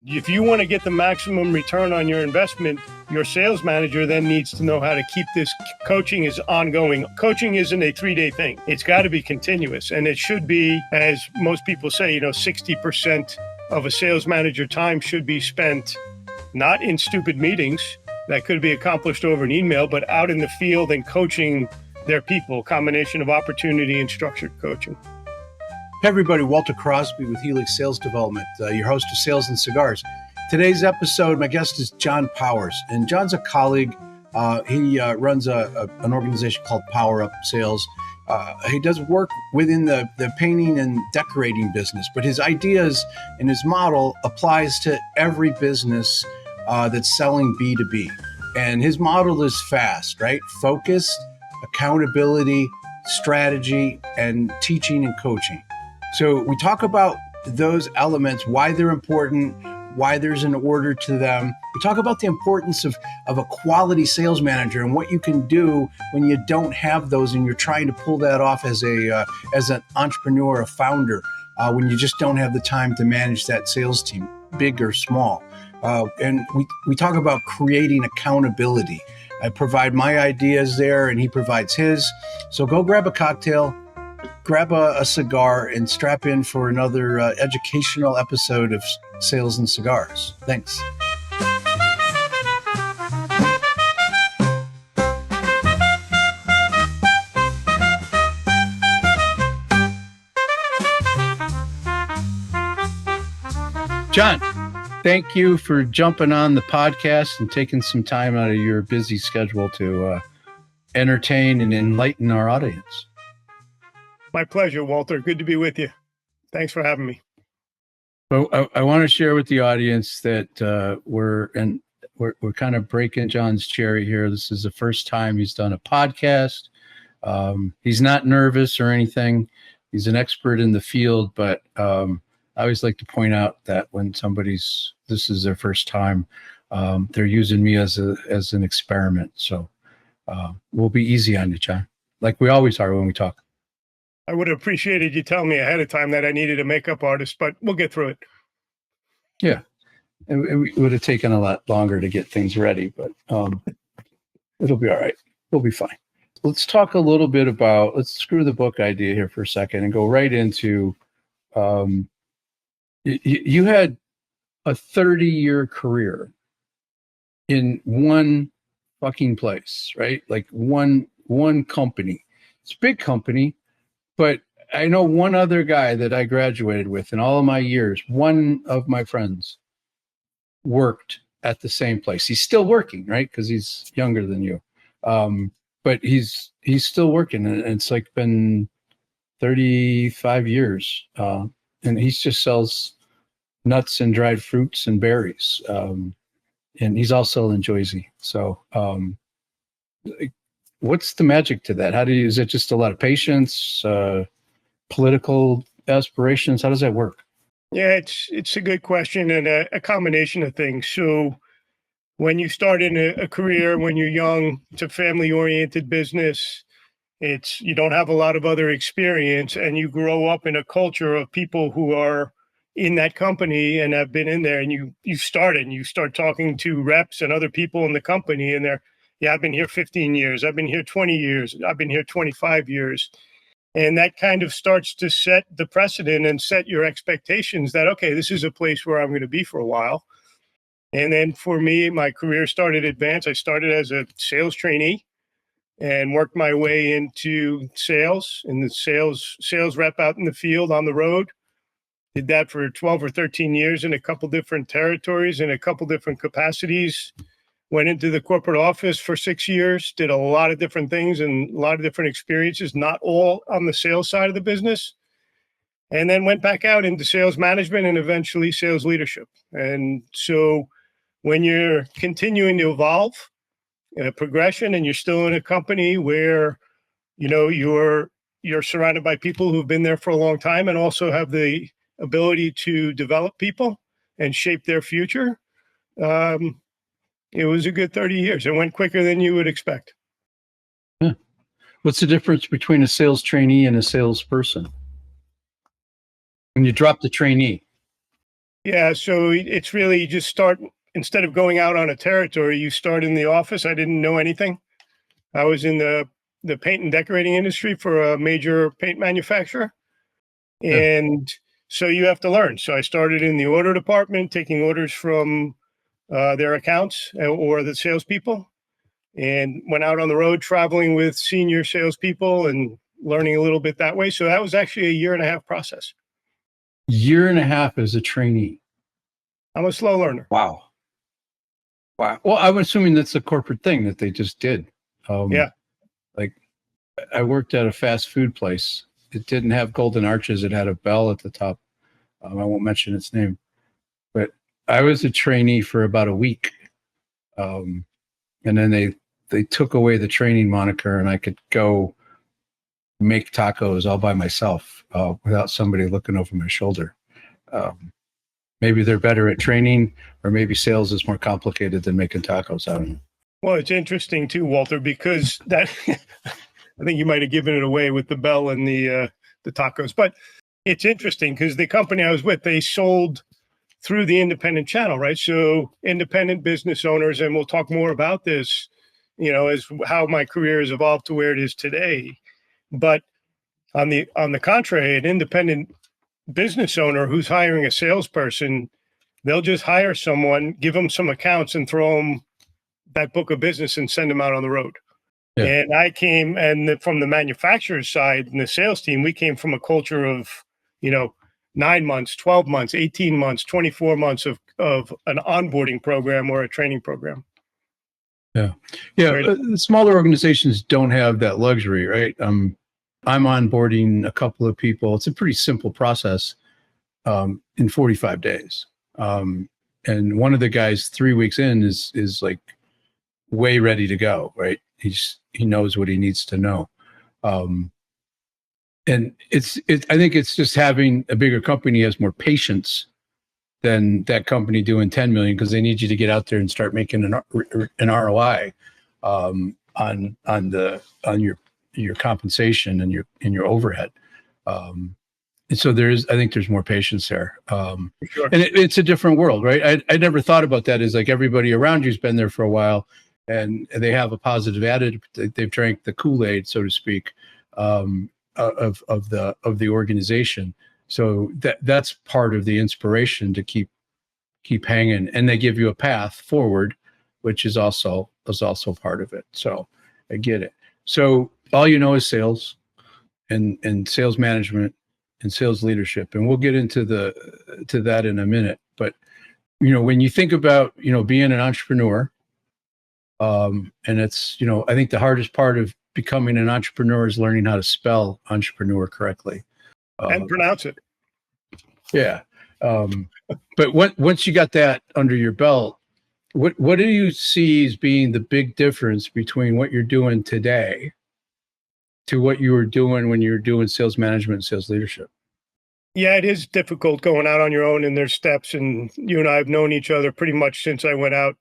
If you want to get the maximum return on your investment, your sales manager then needs to know how to keep this. Coaching is ongoing. Coaching isn't a 3-day thing. It's got to be continuous. And it should be, as most people say, 60% of a sales manager time should be spent not in stupid meetings that could be accomplished over an email, but out in the field and coaching their people, combination of opportunity and structured coaching. Hey everybody, Walter Crosby with Helix Sales Development, your host of Sales and Cigars. Today's episode, my guest is John Powers, and John's a colleague. He runs an organization called Power Up Sales. He does work within the painting and decorating business, but his ideas and his model applies to every business that's selling B2B. And his model is FAST, right? Focused, accountability, strategy, and teaching and coaching. So we talk about those elements, why they're important, why there's an order to them. We talk about the importance of a quality sales manager and what you can do when you don't have those and you're trying to pull that off as an entrepreneur, a founder, when you just don't have the time to manage that sales team, big or small. And we talk about creating accountability. I provide my ideas there and he provides his. So go grab a cocktail, grab a cigar, and strap in for another educational episode of Sales and Cigars. Thanks. John, thank you for jumping on the podcast and taking some time out of your busy schedule to entertain and enlighten our audience. My pleasure, Walter. Good to be with you. Thanks for having me. So I want to share with the audience that we're kind of breaking John's cherry here. This is the first time he's done a podcast. He's not nervous or anything. He's an expert in the field, but I always like to point out that when this is their first time, they're using me as an experiment. So we'll be easy on you, John, like we always are when we talk. I would have appreciated you telling me ahead of time that I needed a makeup artist, but we'll get through it. Yeah. It would have taken a lot longer to get things ready, but it'll be all right. We'll be fine. Let's talk a little bit about, let's screw the book idea here for a second and go right into, you had a 30-year career in one fucking place, right? Like one company. It's a big company. But I know one other guy that I graduated with in all of my years. One of my friends worked at the same place. He's still working, right? Because he's younger than you. But he's still working. And it's like been 35 years. And he just sells nuts and dried fruits and berries. And he's all selling Joyzy. So what's the magic to that? Is it just a lot of patience, political aspirations? How does that work? Yeah, it's a good question and a combination of things. So when you start in a career, when you're young, it's a family-oriented business. You don't have a lot of other experience, and you grow up in a culture of people who are in that company and have been in there, and you start talking to reps and other people in the company, and I've been here 15 years. I've been here 20 years. I've been here 25 years. And that kind of starts to set the precedent and set your expectations that, okay, this is a place where I'm going to be for a while. And then for me, my career started advanced. I started as a sales trainee and worked my way into sales and the sales rep out in the field on the road. Did that for 12 or 13 years in a couple different territories in a couple different capacities. Went into the corporate office for 6 years, did a lot of different things and a lot of different experiences, not all on the sales side of the business. And then went back out into sales management and eventually sales leadership. And so when you're continuing to evolve in a progression and you're still in a company where, you're surrounded by people who've been there for a long time and also have the ability to develop people and shape their future, it was a good 30 years. It went quicker than you would expect. Yeah. What's the difference between a sales trainee and a salesperson? When you drop the trainee. Yeah, so it's really you just start instead of going out on a territory, you start in the office. I didn't know anything. I was in the paint and decorating industry for a major paint manufacturer, Yeah. and so you have to learn. So I started in the order department, taking orders from their accounts or the salespeople, and went out on the road traveling with senior salespeople and learning a little bit that way. So that was actually a year and a half process. Year and a half as a trainee. I'm a slow learner. Wow. Wow. Well, I'm assuming that's a corporate thing that they just did. Yeah. Like I worked at a fast food place. It didn't have golden arches. It had a bell at the top. I won't mention its name, but I was a trainee for about a week. And then they took away the training moniker and I could go make tacos all by myself without somebody looking over my shoulder. Maybe they're better at training, or maybe sales is more complicated than making tacos. I don't know. Well, it's interesting too, Walter, because that I think you might have given it away with the bell and the tacos, but it's interesting because the company I was with, they sold through the independent channel, right? So independent business owners, and we'll talk more about this, as how my career has evolved to where it is today. But on the contrary, an independent business owner who's hiring a salesperson, they'll just hire someone, give them some accounts, and throw them that book of business and send them out on the road. Yeah. And I came from the manufacturer's side and the sales team, we came from a culture of, 9 months, 12 months, 18 months, 24 months of an onboarding program or a training program. Yeah. Yeah. Right. Smaller organizations don't have that luxury, right? I'm onboarding a couple of people. It's a pretty simple process in 45 days. And one of the guys 3 weeks in is like way ready to go, right? He knows what he needs to know. And I think it's just having a bigger company has more patience than that company doing 10 million, because they need you to get out there and start making an ROI on your compensation and your overhead. And so I think there's more patience there. Sure. And it's a different world, right? I never thought about that as like everybody around you's been there for a while and they have a positive attitude. They've drank the Kool-Aid, so to speak, of the organization. So that's part of the inspiration to keep hanging, and they give you a path forward, which is also part of it. So I get it. So all you know is sales and sales management and sales leadership, and we'll get into that in a minute. But when you think about being an entrepreneur, and it's I think the hardest part of becoming an entrepreneur is learning how to spell entrepreneur correctly and pronounce it. Yeah. But once you got that under your belt, what do you see as being the big difference between what you're doing today to what you were doing when you were doing sales management and sales leadership? Yeah, it is difficult going out on your own, and there's steps. And you and I have known each other pretty much since I went out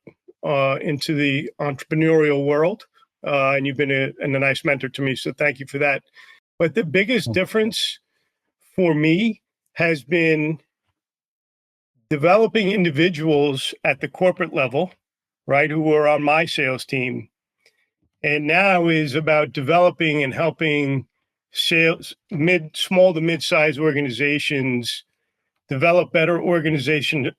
into the entrepreneurial world. And you've been a nice mentor to me. So thank you for that. But the biggest difference for me has been developing individuals at the corporate level, right, who were on my sales team. And now is about developing and helping small to mid-sized organizations develop better organizational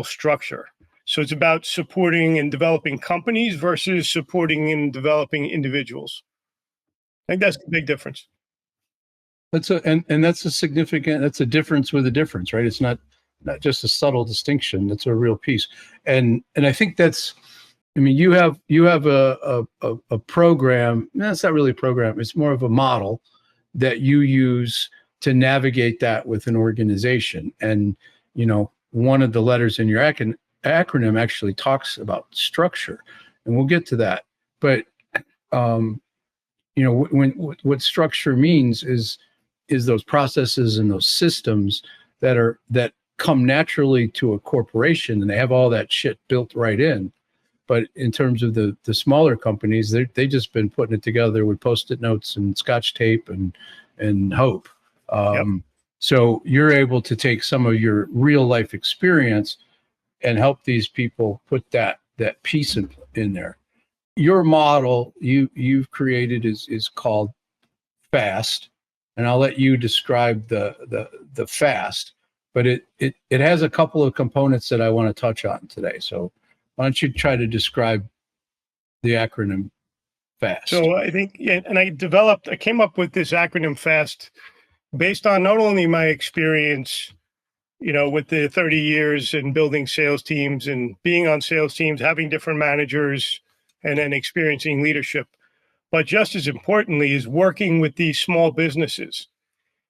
structure. So it's about supporting and developing companies versus supporting and developing individuals. I think that's the big difference. That's a difference with a difference, right? It's not just a subtle distinction. It's a real piece. And I think you have a program. No, it's not really a program. It's more of a model that you use to navigate that with an organization. And, one of the letters in your acronym actually talks about structure, and we'll get to that. But, what structure means is those processes and those systems that come naturally to a corporation, and they have all that shit built right in. But in terms of the smaller companies, they just been putting it together with Post-it notes and Scotch tape and hope. Yep. So you're able to take some of your real life experience and help these people put that piece in there. Your model you've created is called F.A.S.T, and I'll let you describe the F.A.S.T, but it has a couple of components that I want to touch on today. So why don't you try to describe the acronym F.A.S.T? So I think, yeah, and I came up with this acronym F.A.S.T based on not only my experience, with the 30 years in building sales teams and being on sales teams, having different managers, and then experiencing leadership, but just as importantly is working with these small businesses.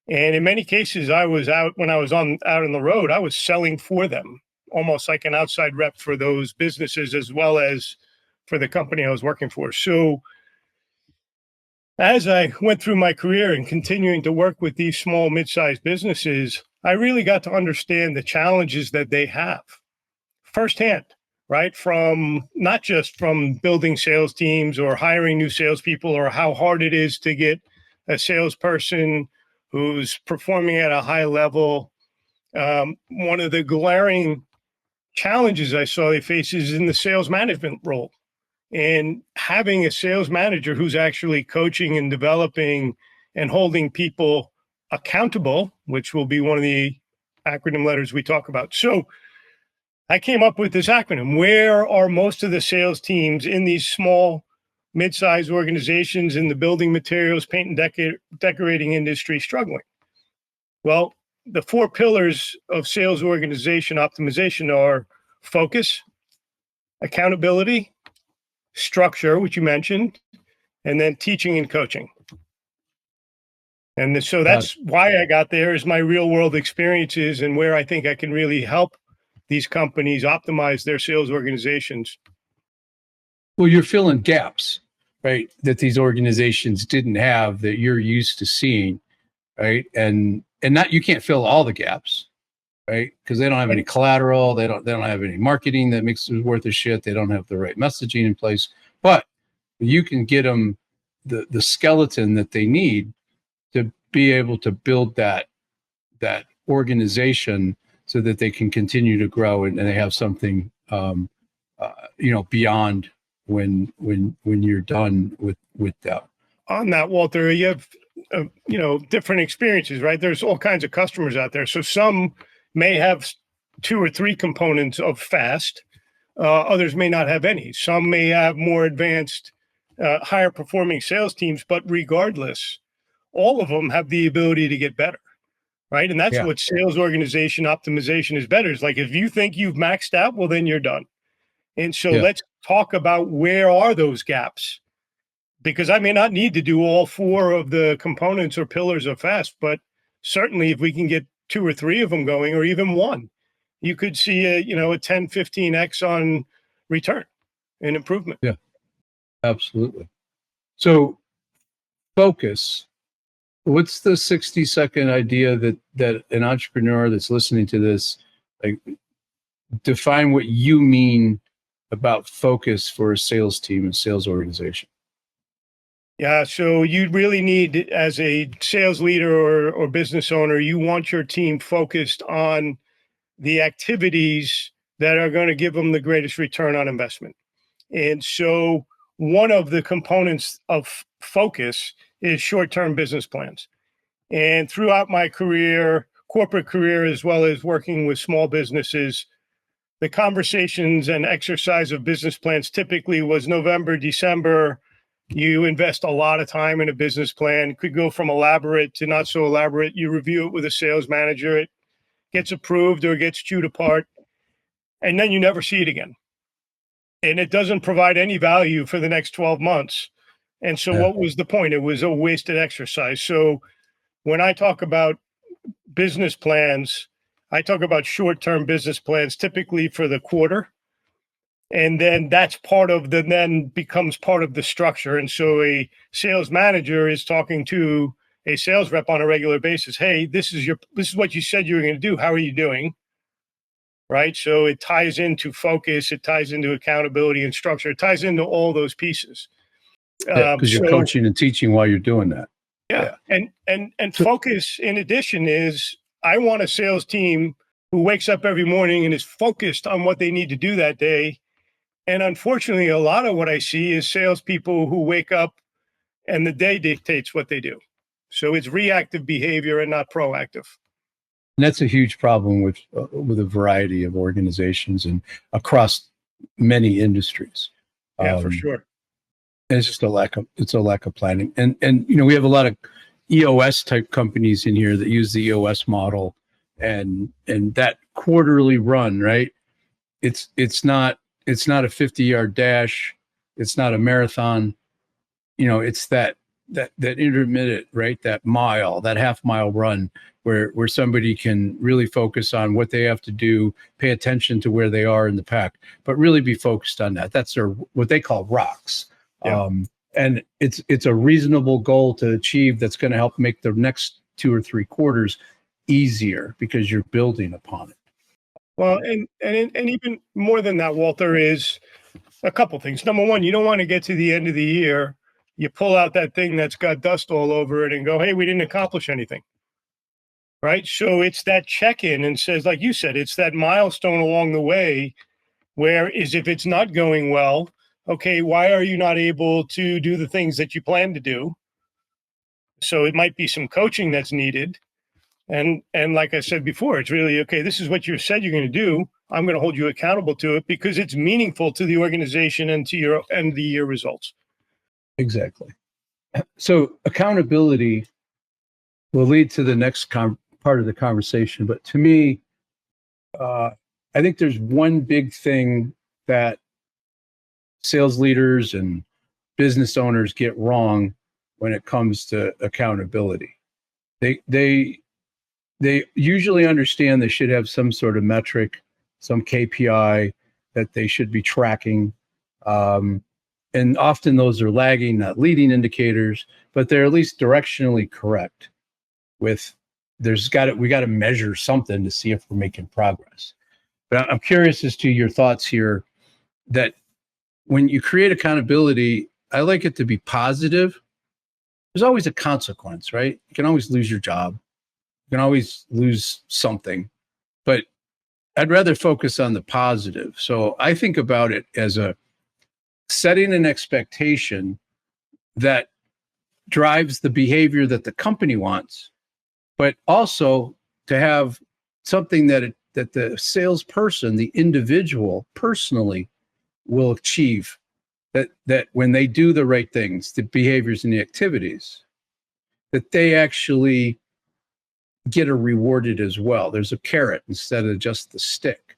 And in many cases, I was out on the road, I was selling for them, almost like an outside rep for those businesses as well as for the company I was working for. So as I went through my career and continuing to work with these small, mid-sized businesses, I really got to understand the challenges that they have firsthand, right? From not just from building sales teams or hiring new salespeople, or how hard it is to get a salesperson who's performing at a high level. One of the glaring challenges I saw they face is in the sales management role. And having a sales manager who's actually coaching and developing and holding people accountable, which will be one of the acronym letters we talk about. So I came up with this acronym. Where are most of the sales teams in these small, mid-sized organizations in the building materials, paint and decorating industry struggling? Well, the 4 pillars of sales organization optimization are focus, accountability, structure, which you mentioned, and then teaching and coaching. And so that's why I got there, is my real world experiences and where I think I can really help these companies optimize their sales organizations. Well, you're filling gaps, right, that these organizations didn't have that you're used to seeing, right? And not, you can't fill all the gaps, right? Because they don't have any collateral, they don't have any marketing that makes it worth a shit, they don't have the right messaging in place, but you can get them the skeleton that they need to be able to build that organization so that they can continue to grow and they have something beyond when you're done with that. On that, Walter, you have different experiences, right? There's all kinds of customers out there. So some may have 2 or 3 components of F.A.S.T. Others may not have any. Some may have more advanced, higher performing sales teams, but regardless, all of them have the ability to get better, right? And that's what sales organization optimization is better. It's like, if you think you've maxed out, well, then you're done. And so let's talk about where are those gaps, because I may not need to do all 4 of the components or pillars of F.A.S.T, but certainly if we can get 2 or 3 of them going, or even 1, you could see a 10, 15x on return and improvement. Yeah, absolutely. So focus. What's the 60-second idea that an entrepreneur that's listening to this, like, define what you mean about focus for a sales team and sales organization? Yeah, so you really need, as a sales leader or business owner, you want your team focused on the activities that are going to give them the greatest return on investment. And so one of the components of focus is short-term business plans. And throughout my career, corporate career, as well as working with small businesses, the conversations and exercise of business plans typically was November, December. You invest a lot of time in a business plan. It could go from elaborate to not so elaborate. You review it with a sales manager. It gets approved or gets chewed apart, and then you never see it again. And it doesn't provide any value for the next 12 months. And so what was the point? It was a wasted exercise. So when I talk about business plans, I talk about short-term business plans, typically for the quarter. And then that's then becomes part of the structure. And so a sales manager is talking to a sales rep on a regular basis. Hey, this is what you said you were going to do. How are you doing? Right. So it ties into focus, it ties into accountability and structure, it ties into all those pieces. Because you're coaching and teaching while you're doing that. Yeah. And focus in addition is I want a sales team who wakes up every morning and is focused on what they need to do that day. And unfortunately, a lot of what I see is salespeople who wake up and the day dictates what they do. So it's reactive behavior and not proactive. And that's a huge problem with a variety of organizations and across many industries. Yeah, for sure. And it's just a lack of planning. And we have a lot of EOS type companies in here that use the EOS model and that quarterly run, right? It's not a 50-yard dash, it's not a marathon. It's that intermittent, right? That mile, that half mile run where somebody can really focus on what they have to do, pay attention to where they are in the pack, but really be focused on that. That's what they call rocks. Yeah. And it's a reasonable goal to achieve that's going to help make the next 2 or 3 quarters easier because you're building upon it. Well, and even more than that, Walter, is a couple things. Number one, you don't want to get to the end of the year, you pull out that thing that's got dust all over it and go, hey, we didn't accomplish anything. Right. So it's that check-in and says, like you said, it's that milestone along the way where is if it's not going well, okay, why are you not able to do the things that you plan to do? So it might be some coaching that's needed. And like I said before, it's really, okay, this is what you said you're going to do. I'm going to hold you accountable to it because it's meaningful to the organization and to your end of the year results. Exactly. So accountability will lead to the next part of the conversation. But to me, I think there's one big thing that sales leaders and business owners get wrong when it comes to accountability. They usually understand they should have some sort of metric, some KPI that they should be tracking. And often those are lagging, not leading indicators, but they're at least directionally correct. We got to measure something to see if we're making progress. But I'm curious as to your thoughts here that when you create accountability, I like it to be positive. There's always a consequence, right? You can always lose your job. You can always lose something, but I'd rather focus on the positive. So I think about it as a setting an expectation that drives the behavior that the company wants, but also to have something that the salesperson, the individual personally will achieve, that when they do the right things, the behaviors and the activities, that they actually get rewarded as well. There's a carrot instead of just the stick.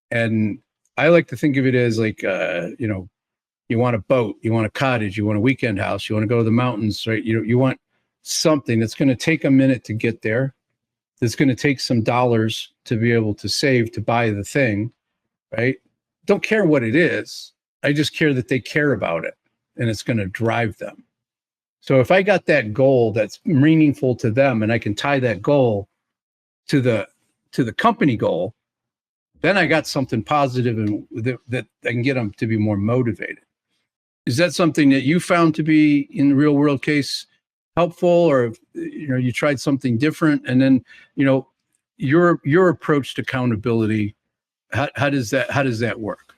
And I like to think of it as like, you want a boat, you want a cottage, you want a weekend house, you want to go to the mountains, right? You want something that's going to take a minute to get there. That's going to take some dollars to be able to save to buy the thing, right? Don't care what it is. I just care that they care about it and it's going to drive them. So if I got that goal that's meaningful to them and I can tie that goal to the company goal, then I got something positive and that I can get them to be more motivated. Is that something that you found to be in the real world case helpful, or you tried something different? And then your approach to accountability, how does that work?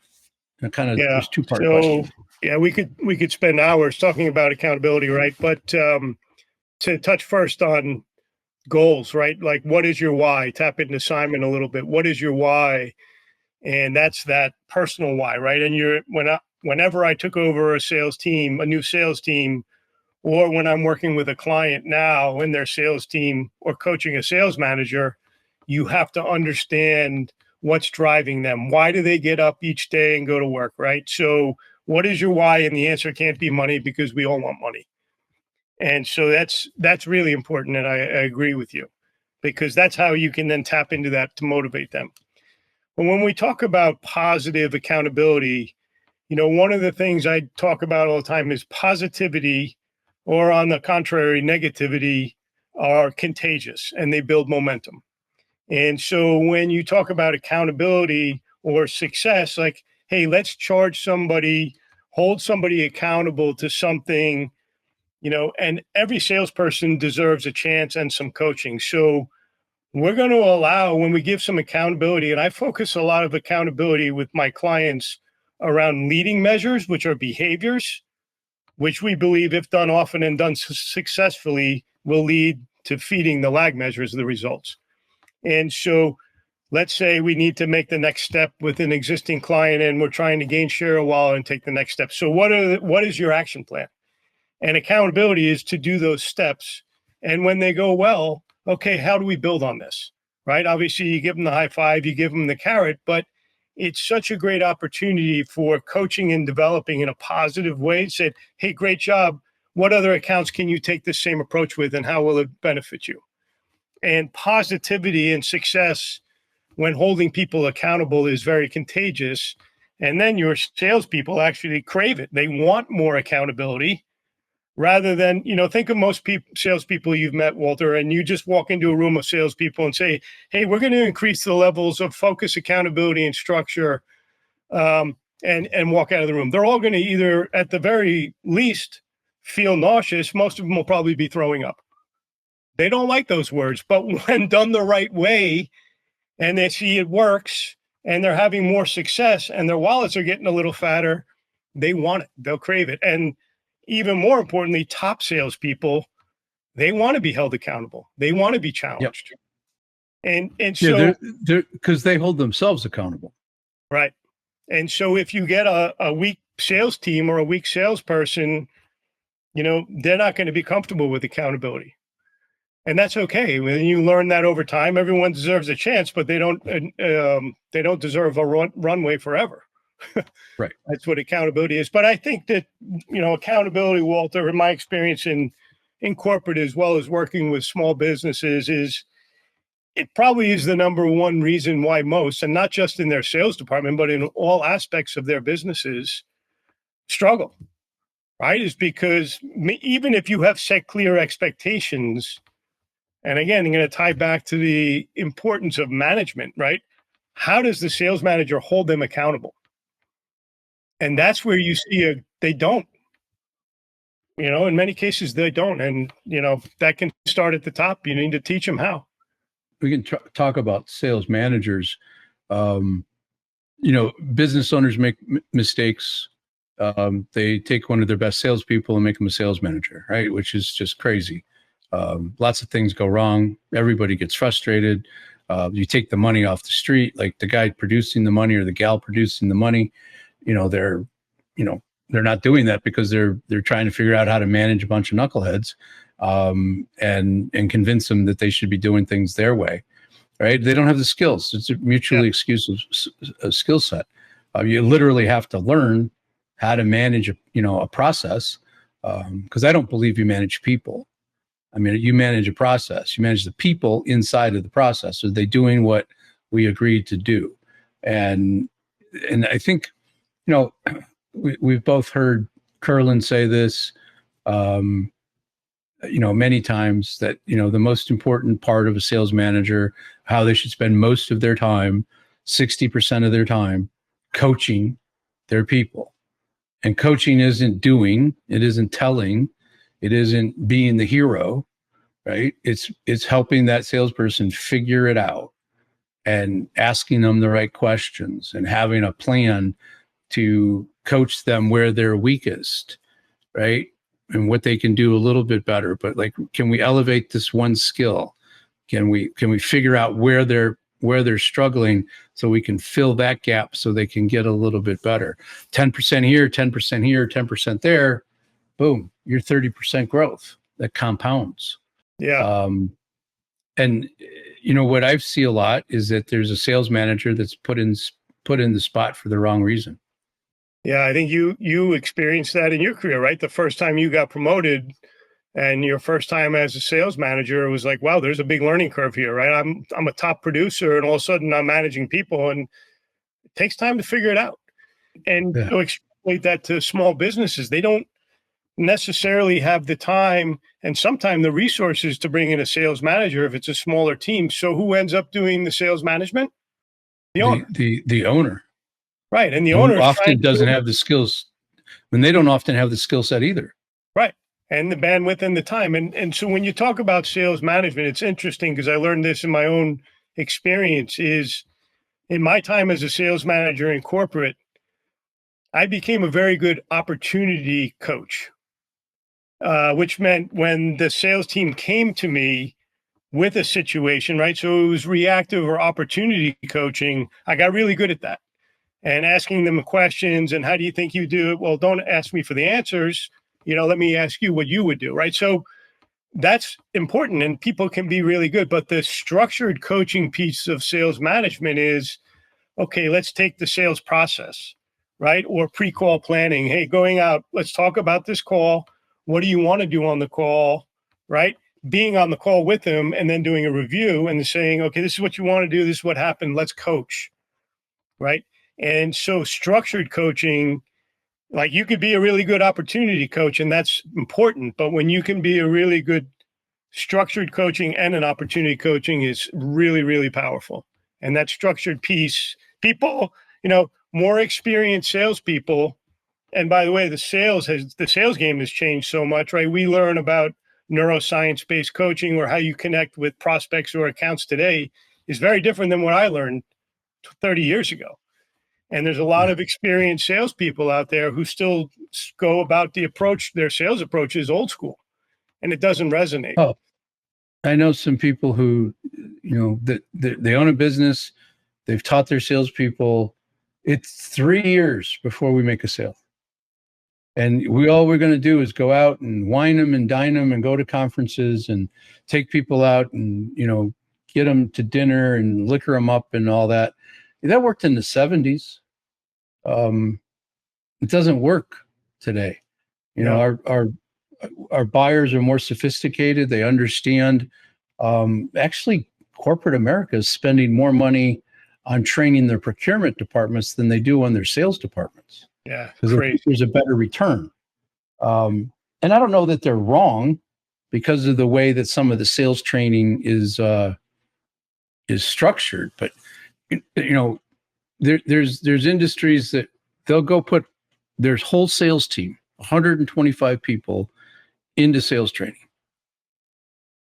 There's 2-part question. Yeah, we could spend hours talking about accountability, right? But to touch first on goals, right? Like, what is your why? Tap into Simon a little bit. What is your why? And that's that personal why, right? And whenever I took over a new sales team, or when I'm working with a client now in their sales team or coaching a sales manager, you have to understand what's driving them. Why do they get up each day and go to work, right? So what is your why? And the answer can't be money, because we all want money. And so that's really important. And I agree with you, because that's how you can then tap into that to motivate them. But when we talk about positive accountability, one of the things I talk about all the time is positivity, or on the contrary, negativity, are contagious and they build momentum. And so when you talk about accountability or success, like, hey, let's hold somebody accountable to something and every salesperson deserves a chance and some coaching. So we're going to allow, when we give some accountability, and I focus a lot of accountability with my clients around leading measures, which are behaviors, which we believe, if done often and done successfully, will lead to feeding the lag measures of the results. And so let's say we need to make the next step with an existing client and we're trying to gain share of wallet and take the next step. So what is your action plan? And accountability is to do those steps. And when they go well, okay, how do we build on this? Right? Obviously, you give them the high five, you give them the carrot, but it's such a great opportunity for coaching and developing in a positive way. Said, hey, great job. What other accounts can you take this same approach with, and how will it benefit you? And positivity and success when holding people accountable is very contagious. And then your salespeople actually crave it. They want more accountability rather than, think of most salespeople you've met, Walter, and you just walk into a room of salespeople and say, hey, we're going to increase the levels of focus, accountability, and structure, and walk out of the room. They're all going to either, at the very least, feel nauseous. Most of them will probably be throwing up. They don't like those words, but when done the right way and they see it works and they're having more success and their wallets are getting a little fatter, they want it. They'll crave it. And even more importantly, top salespeople, they want to be held accountable. They want to be challenged. Yep. And so because they hold themselves accountable. Right. And so if you get a weak sales team or a weak salesperson, they're not going to be comfortable with accountability. And that's okay. When you learn that over time, everyone deserves a chance, but they don't deserve a runway forever. Right. That's what accountability is. But I think that, accountability, Walter, in my experience in corporate as well as working with small businesses, it probably is the number one reason why most, and not just in their sales department, but in all aspects of their businesses, struggle, right? Is because even if you have set clear expectations, and again, I'm going to tie back to the importance of management, right? How does the sales manager hold them accountable? And that's where you see they don't. In many cases, they don't. And, that can start at the top. You need to teach them how. We can talk about sales managers. Business owners make mistakes. They take one of their best salespeople and make them a sales manager, right? Which is just crazy. Lots of things go wrong. Everybody gets frustrated. You take the money off the street, like the guy producing the money or the gal producing the money, they're not doing that because they're trying to figure out how to manage a bunch of knuckleheads, and convince them that they should be doing things their way, right? They don't have the skills. It's a mutually exclusive skill set. You literally have to learn how to manage a process, because I don't believe you manage people. I mean, you manage a process. You manage the people inside of the process. Are they doing what we agreed to do? And I think, we've both heard Curlin say this, many times, that, the most important part of a sales manager, how they should spend most of their time, 60% of their time, coaching their people. And coaching isn't doing, it isn't telling, it isn't being the hero, right? It's helping that salesperson figure it out and asking them the right questions and having a plan to coach them where they're weakest, right? And what they can do a little bit better. But can we elevate this one skill? Can we figure out where they're struggling so we can fill that gap so they can get a little bit better? 10% here, 10% here, 10% there, boom, you're 30% growth that compounds. Yeah. And what I see a lot is that there's a sales manager that's put in the spot for the wrong reason. Yeah, I think you experienced that in your career, right? The first time you got promoted and your first time as a sales manager, it was like, wow, there's a big learning curve here, right? I'm a top producer and all of a sudden I'm managing people, and it takes time to figure it out. And to extrapolate that to small businesses, they don't necessarily have the time and sometimes the resources to bring in a sales manager if it's a smaller team. So who ends up doing the sales management? The owner. The owner. Right. And the owner often doesn't have the skills, when they don't often have the skill set either. Right. and the bandwidth and the time. And so when you talk about sales management, it's interesting because I learned this in my own experience is in my time as a sales manager in corporate, I became a very good opportunity coach, which meant when the sales team came to me with a situation, right? So it was reactive or opportunity coaching. I got really good at that and asking them questions and how do you think you do it? Well, don't ask me for the answers. Let me ask you what you would do, right? So that's important and people can be really good. But the structured coaching piece of sales management is, okay, let's take the sales process, right? Or pre-call planning. Hey, going out, let's talk about this call. What do you want to do on the call, right? Being on the call with them and then doing a review and saying, okay, this is what you want to do. This is what happened. Let's coach, right? And so structured coaching, like you could be a really good opportunity coach and that's important. But when you can be a really good structured coaching and an opportunity coaching is really, really powerful. And that structured piece, people, more experienced salespeople. And by the way, the sales game has changed so much, right? We learn about neuroscience-based coaching or how you connect with prospects or accounts today is very different than what I learned 30 years ago. And there's a lot of experienced salespeople out there who still go about their sales approach is old school, and it doesn't resonate. Oh, I know some people who, that they own a business. They've taught their salespeople. It's 3 years before we make a sale. And all we're going to do is go out and wine them and dine them and go to conferences and take people out and, get them to dinner and liquor them up and all that. That worked in the 70s. It doesn't work today. Our buyers are more sophisticated. They understand. Actually, corporate America is spending more money on training their procurement departments than they do on their sales departments. Yeah, because there's a better return. And I don't know that they're wrong because of the way that some of the sales training is structured. But there's industries that they'll go put their whole sales team, 125 people, into sales training,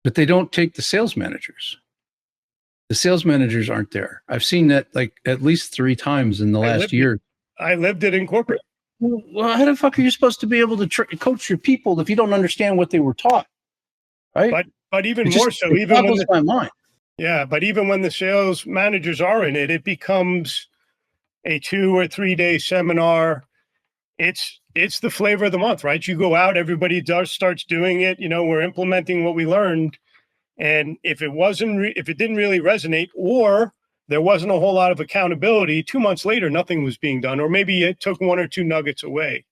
but they don't take the sales managers. The sales managers aren't there. I've seen that like at least 3 times in the last year. I lived it in corporate. Well, how the fuck are you supposed to be able to coach your people if you don't understand what they were taught? Right. But even more so, even when my mind. Yeah, but even when the sales managers are in it, it becomes a 2 or 3 day seminar. It's the flavor of the month, right? You go out, everybody starts doing it. We're implementing what we learned. And if it didn't really resonate, or there wasn't a whole lot of accountability, 2 months later, nothing was being done, or maybe it took 1 or 2 nuggets away.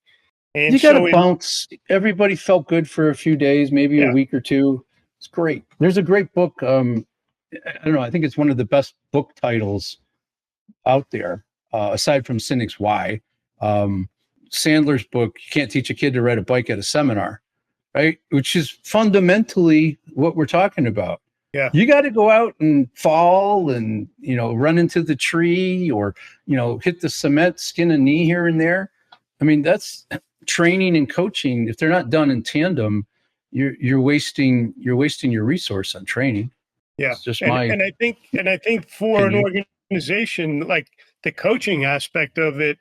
And you got to bounce. Everybody felt good for a few days, maybe a week or two. It's great. There's a great book. I don't know. I think it's one of the best book titles out there, aside from Cynic's Why. Sandler's book, You Can't Teach a Kid to Ride a Bike at a Seminar, right? Which is fundamentally what we're talking about. Yeah. You got to go out and fall and, run into the tree or, hit the cement, skin a knee here and there. I mean, that's training and coaching. If they're not done in tandem, you're wasting your resource on training. Yeah. It's just and I think for opinion. an organization, like the coaching aspect of it,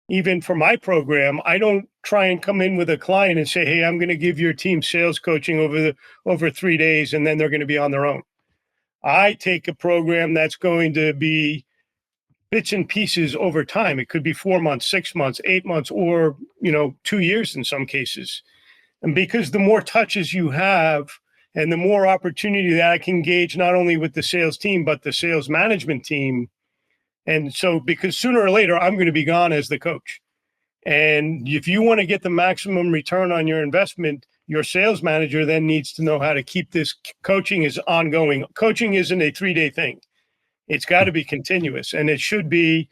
even for my program, I don't try and come in with a client and say, hey, I'm going to give your team sales coaching over 3 days, and then they're going to be on their own. I take a program that's going to be bits and pieces over time. It could be 4 months, 6 months, 8 months, or 2 years in some cases. And because the more touches you have and the more opportunity that I can engage not only with the sales team, but the sales management team. And so because sooner or later, I'm going to be gone as the coach. And if you want to get the maximum return on your investment, your sales manager then needs to know how to keep this coaching is ongoing. Coaching isn't a 3-day thing. It's got to be continuous. And it should be,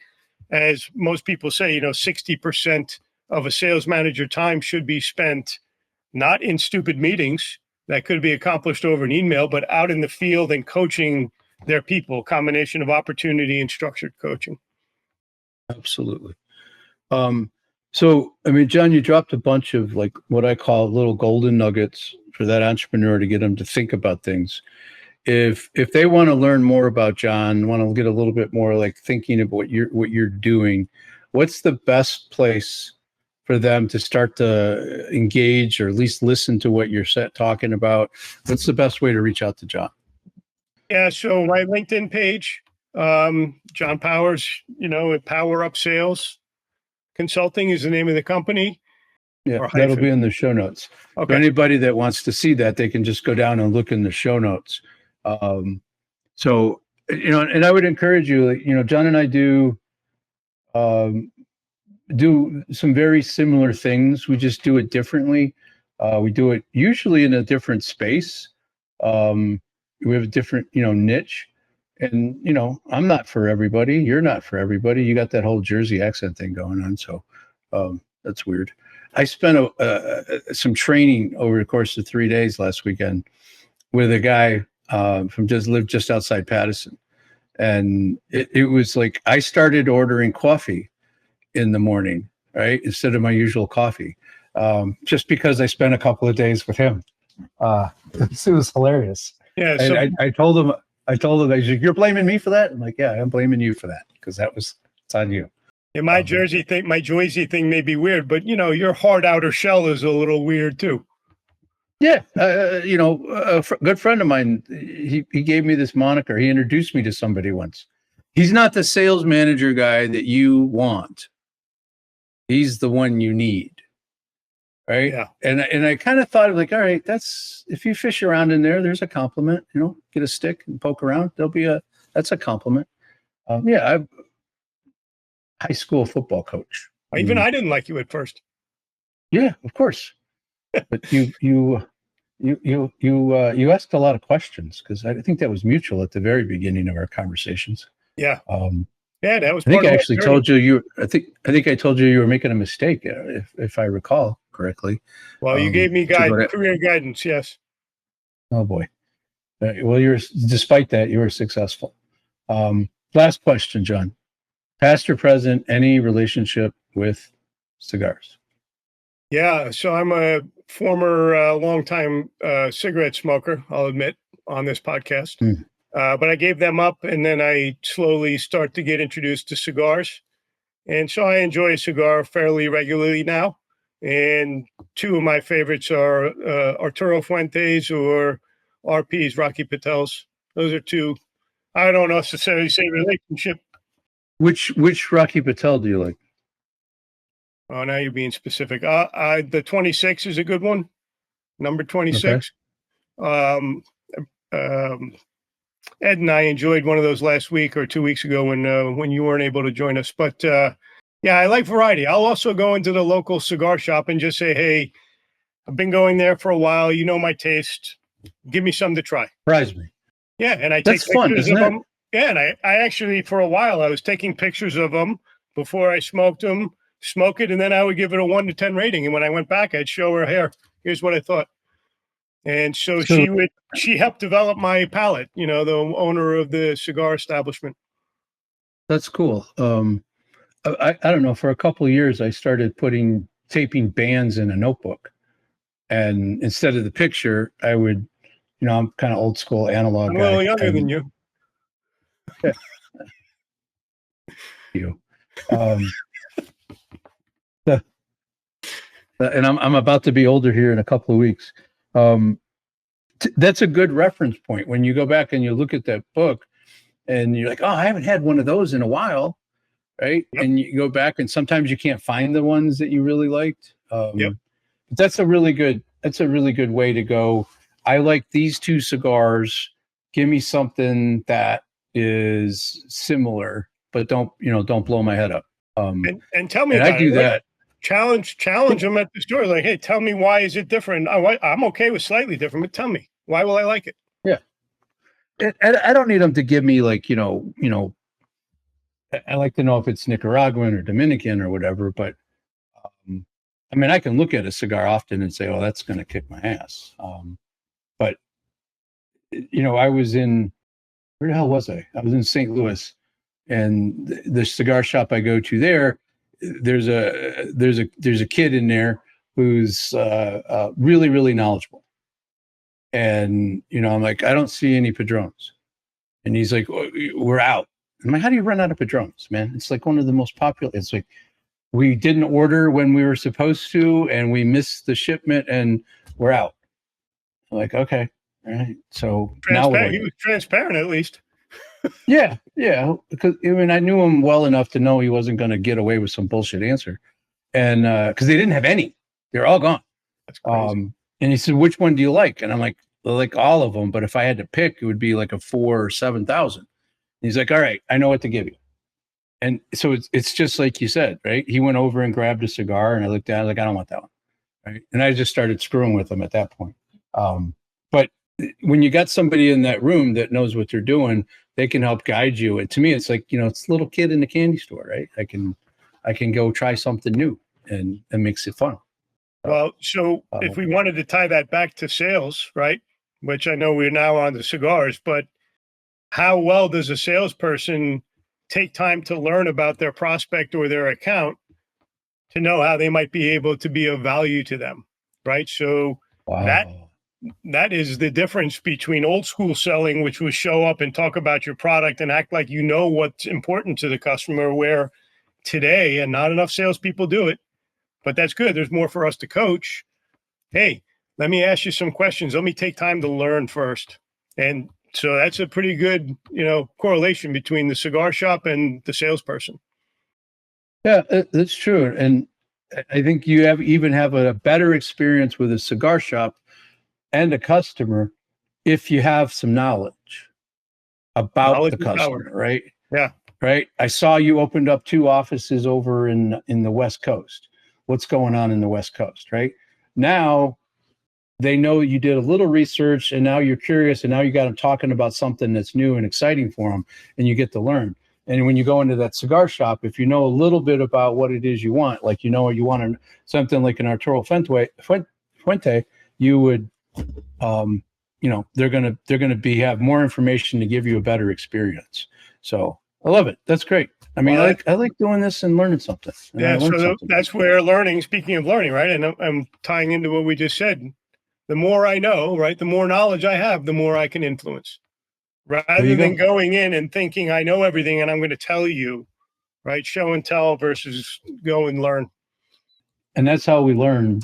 as most people say, 60% of a sales manager time should be spent not in stupid meetings that could be accomplished over an email, but out in the field and coaching their people, combination of opportunity and structured coaching. Absolutely. So, I mean, John, you dropped a bunch of like what I call little golden nuggets for that entrepreneur to get them to think about things. If they want to learn more about John, want to get a little bit more like thinking about what you're doing, what's the best place for them to start to engage or at least listen to what you're talking about? What's the best way to reach out to John? Yeah, so my LinkedIn page, John Powers, at Power Up Sales Consulting is the name of the company. Yeah, that'll be in the show notes. Okay. For anybody that wants to see that, they can just go down and look in the show notes. So, and I would encourage you, John and I do some very similar things. We just do it differently. We do it usually in a different space. We have a different, niche. And, I'm not for everybody. You're not for everybody. You got that whole Jersey accent thing going on. So that's weird. I spent some training over the course of 3 days last weekend with a guy lived just outside Paterson. And it was like I started ordering coffee in the morning, right? Instead of my usual coffee, just because I spent a couple of days with him. It was hilarious. Yeah. So I told him, you're blaming me for that? I'm like, yeah, I'm blaming you for that because it's on you. Yeah, my Jersey thing may be weird, but your hard outer shell is a little weird too. Yeah. A good friend of mine, he gave me this moniker. He introduced me to somebody once. He's not the sales manager guy that you want. He's the one you need. Right. Yeah. And I kind of thought of like, all right, that's, if you fish around in there, there's a compliment, get a stick and poke around. That's a compliment. I'm high school football coach. I didn't like you at first. Yeah, of course. But you asked a lot of questions because I think that was mutual at the very beginning of our conversations. Yeah. Yeah, that was. I think I actually told you. I think I told you you were making a mistake, if I recall correctly. Well, you gave me career guidance. Yes. Oh boy. Well, despite that, you were successful. Last question, John. Past or present, any relationship with cigars? Yeah. So I'm a former longtime cigarette smoker, I'll admit, on this podcast. But I gave them up, and then I slowly start to get introduced to cigars. And so I enjoy a cigar fairly regularly now. And two of my favorites are Arturo Fuentes or RP's, Rocky Patel's. Those are two. I don't necessarily say relationship. Which Rocky Patel do you like? Oh, now you're being specific. The 26 is a good one. Number 26. Okay. Ed and I enjoyed one of those last week or 2 weeks ago when you weren't able to join us. But yeah, I like variety. I'll also go into the local cigar shop and just say, hey, I've been going there for a while. You know my taste. Give me some to try. Surprise me. Yeah, and I take pictures of them. Yeah, and I actually, for a while, I was taking pictures of them before I smoked them, smoke it, and then I would give it a 1 to 10 rating. And when I went back, I'd show her, here, here's what I thought. And so she helped develop my palate, the owner of the cigar establishment. That's cool. I don't know, for a couple of years, I started taping bands in a notebook. And instead of the picture, I would, I'm kind of old school analog. I'm a little younger than you. Yeah. You. And I'm about to be older here in a couple of weeks. That's a good reference point when you go back and you look at that book and you're like, oh, I haven't had one of those in a while. Right. Yep. And you go back and sometimes you can't find the ones that you really liked. Yep. But that's a really good way to go. I like these two cigars. Give me something that is similar, but don't blow my head up. And tell me and about I do it. that. Challenge them at the store. Like, hey, tell me, why is it different? I'm okay with slightly different, but tell me, why will I like it? Yeah. And I don't need them to give me like, I like to know if it's Nicaraguan or Dominican or whatever, but I mean, I can look at a cigar often and say, oh, that's going to kick my ass. But I was where the hell was I? I was in St. Louis, and the cigar shop I go to there, there's a kid in there who's really, really knowledgeable. And, I'm like, I don't see any Padrones. And he's like, we're out. I'm like, how do you run out of Padrones, man? It's like one of the most popular. It's like, we didn't order when we were supposed to, and we missed the shipment, and we're out. I'm like, okay, all right. So now what do I do? He was transparent, at least. Yeah. Because I knew him well enough to know he wasn't going to get away with some bullshit answer, and because they didn't have any, they're all gone. That's crazy. And he said, "Which one do you like?" And I'm like, "I like all of them, but if I had to pick, it would be like a 4,000 or 7,000." He's like, "All right, I know what to give you." And so it's just like you said, right? He went over and grabbed a cigar, and I looked at it, I was like, I don't want that one, right? And I just started screwing with him at that point. But when you got somebody in that room that knows what they're doing, they can help guide you. And to me, it's like, it's a little kid in the candy store, right? I can go try something new, and it makes it fun. Well, so if we wanted to tie that back to sales, right, which I know we're now on the cigars, but how well does a salesperson take time to learn about their prospect or their account to know how they might be able to be of value to them, right? So that is the difference between old school selling, which was show up and talk about your product and act like you know what's important to the customer, where today, and not enough salespeople do it, but that's good. There's more for us to coach. Hey, let me ask you some questions. Let me take time to learn first. And so that's a pretty good, correlation between the cigar shop and the salesperson. Yeah, that's true. And I think you have a better experience with a cigar shop and a customer if you have some knowledge about the customer, right? Yeah. Right. I saw you opened up 2 offices over in the West Coast. What's going on in the West Coast, right? Now they know you did a little research, and now you're curious, and now you got them talking about something that's new and exciting for them, and you get to learn. And when you go into that cigar shop, if you know a little bit about what it is you want, like you want something like an Arturo Fuente, you would, they're gonna have more information to give you a better experience. So I love it. That's great. I mean, I like doing this and learning something. Yeah, so that's where learning. Speaking of learning, right, and I'm tying into what we just said. The more I know, right, the more knowledge I have, the more I can influence. Rather than going in and thinking I know everything and I'm going to tell you, right? Show and tell versus go and learn. And that's how we learn.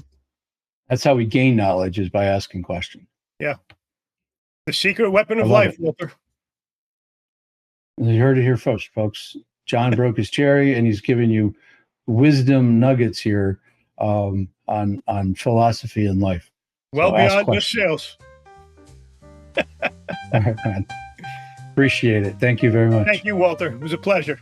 That's how we gain knowledge, is by asking questions. Yeah. The secret weapon of life, Walter. You heard it here first, folks. John broke his cherry, and he's giving you wisdom nuggets here on philosophy and life. Well, so beyond just sales. All right, man. Appreciate it. Thank you very much. Thank you, Walter. It was a pleasure.